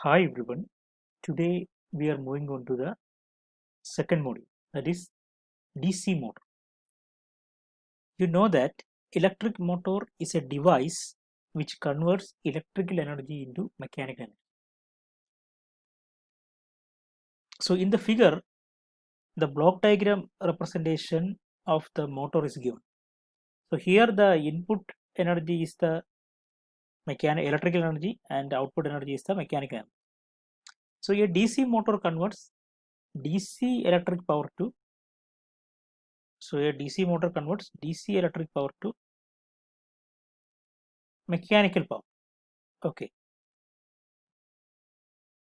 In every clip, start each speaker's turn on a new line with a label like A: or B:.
A: Hi everyone. Today we are moving on to the second module, that is DC motor. You know that electric motor is a device which converts electrical energy into mechanical energy. So in the figure, the block diagram representation of the motor is given. So here the input energy is the electrical energy and the output energy is the mechanical energy. So a DC motor converts DC electric power to a DC motor converts DC electric power to mechanical power. Okay.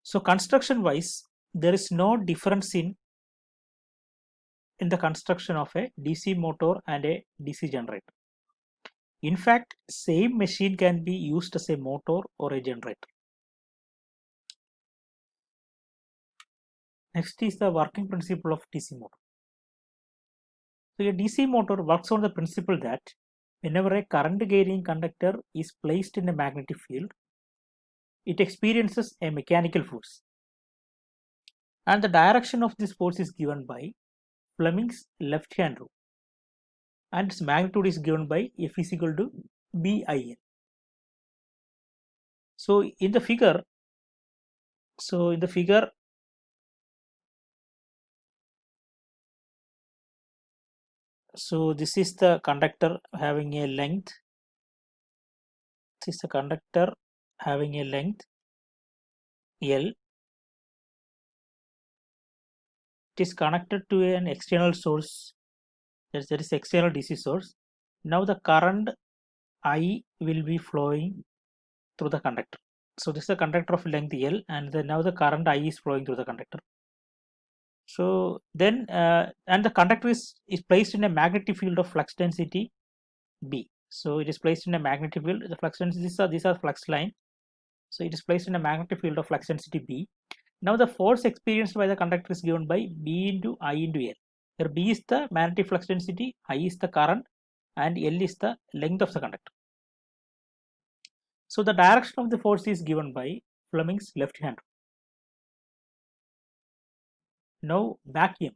A: So construction wise, there is no difference in the construction of a DC motor and a DC generator. In fact, same machine can be used as a motor or a generator. Next is the working principle of DC motor. So a DC motor works on the principle that whenever a current carrying conductor is placed in a magnetic field, it experiences a mechanical force. And the direction of this force is given by Fleming's left hand rule. And its magnitude is given by F is equal to BIN. So in the figure, so this is the conductor having a length. This is the conductor having a length L. It is connected to an external source. There is external DC source. Now the current I will be flowing through the conductor. So this is the conductor of length L, and now the current I is flowing through the conductor. So then, and the conductor is placed in a magnetic field of flux density B. So it is placed in a magnetic field. The flux density, these are flux line. So it is placed in a magnetic field of flux density B. Now the force experienced by the conductor is given by B into I into L. Here B is the magnetic flux density, I is the current, and L is the length of the conductor. So the direction of the force is given by Fleming's left hand. Now back EMF.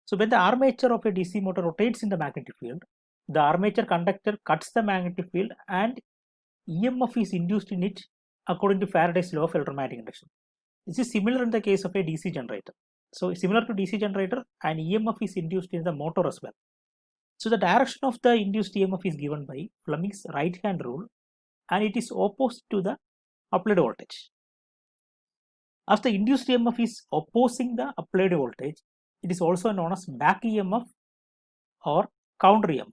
A: So when the armature of a DC motor rotates in the magnetic field, the armature conductor cuts the magnetic field and EMF is induced in it according to Faraday's law of electromagnetic induction. This is similar in the case of a DC generator. So similar to DC generator, an EMF is induced in the motor as well. So the direction of the induced EMF is given by Fleming's right hand rule, and it is opposite to the applied voltage. As the induced EMF is opposing the applied voltage, it is also known as back EMF or counter EMF,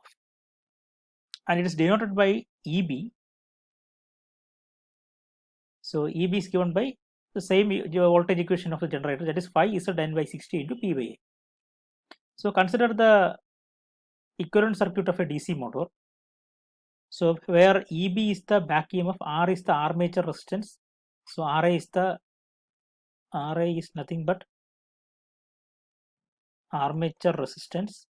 A: and it is denoted by EB. So EB is given by the same voltage equation of the generator, that is phi Zn by 60 into P by A. So consider the equivalent circuit of a DC motor. So where EB is the back EMF, R is the armature resistance. So RA is nothing but armature resistance.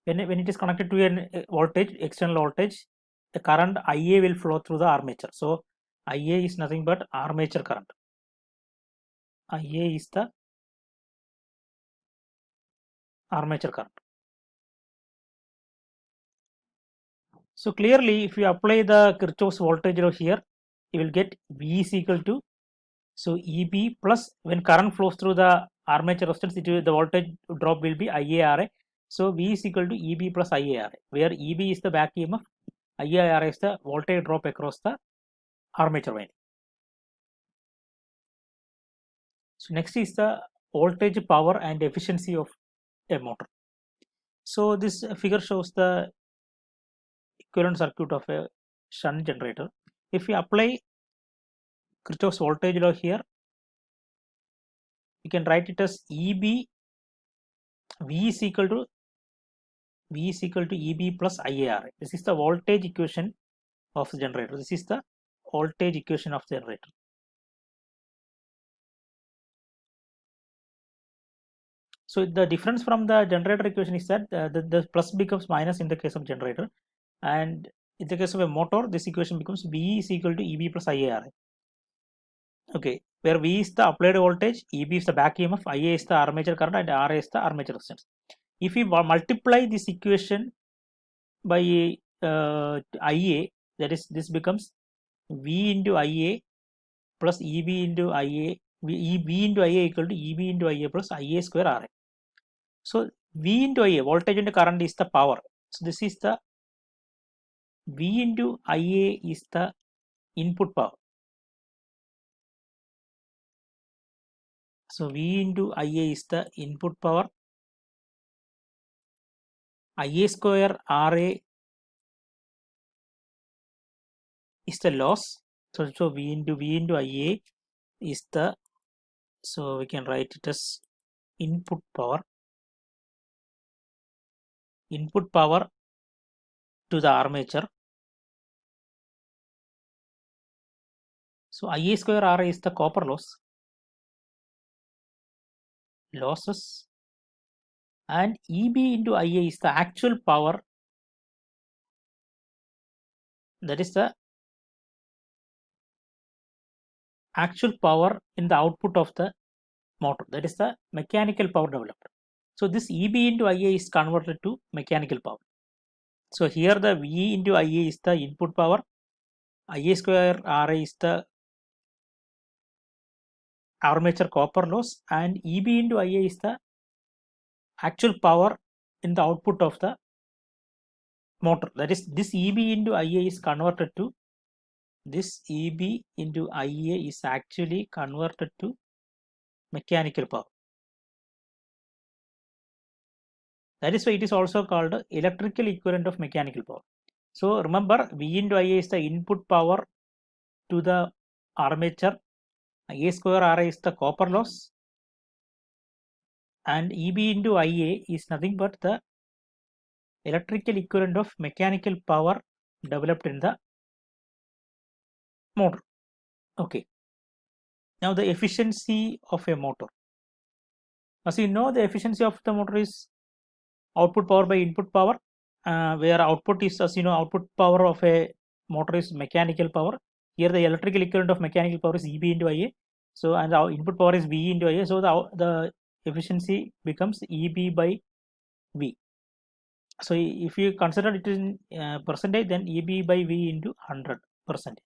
A: When it is connected to an voltage, external voltage, the current IA will flow through the armature. So IA is nothing but armature current. IA is the armature current. So clearly, if you apply the Kirchhoff's voltage law here, you will get V is equal to, so EB plus, when current flows through the armature resistance, the voltage drop will be IARA. So V is equal to EB plus IARA, where EB is the back EMF, IARA is the voltage drop across the armature winding. So next is the voltage, power, and efficiency of a motor. So this figure shows the equivalent circuit of a shunt generator. If we apply Kirchhoff's voltage law here, you can write it as EB, V is equal to EB plus IARA. This is the voltage equation of the generator. This is the voltage equation of the generator. So the difference from the generator equation is that the plus becomes minus in the case of generator, and in the case of a motor, this equation becomes V is equal to EB plus IARA. Okay, where V is the applied voltage, EB is the back EMF, IA is the armature current, and RA is the armature resistance. If we multiply this equation by IA, that is, this becomes V into IA plus EB into IA, V into IA equal to EB into IA plus IA square RA. So V into IA, voltage and current, is the power. So this is the V into IA is the input power. So V into IA is the input power. IA square RA is the loss. So V into IA is the, so we can write it as input power to the armature. So IA square RA is the copper losses, and EB into IA is the actual power, that is the actual power in the output of the motor, that is the mechanical power developed. So this EB into IA is converted to mechanical power. So here the V into IA is the input power, IA square RA is the armature copper loss, and EB into IA is the actual power in the output of the motor. That is, this EB into IA is converted to, this EB into IA is actually converted to mechanical power. That is why it is also called electrical equivalent of mechanical power. So remember, V into IA is the input power to the armature, IA square RA is the copper loss, and EB into IA is nothing but the electrical equivalent of mechanical power developed in the motor. Okay. Now the efficiency of a motor. As you know, the efficiency of the motor is output power by input power, where output is, as you know, output power of a motor is mechanical power. Here the electrical equivalent of mechanical power is EB into IA. So, and our input power is V into IA. So the efficiency becomes EB by V. So if you consider it in percentage, then EB by V into 100%.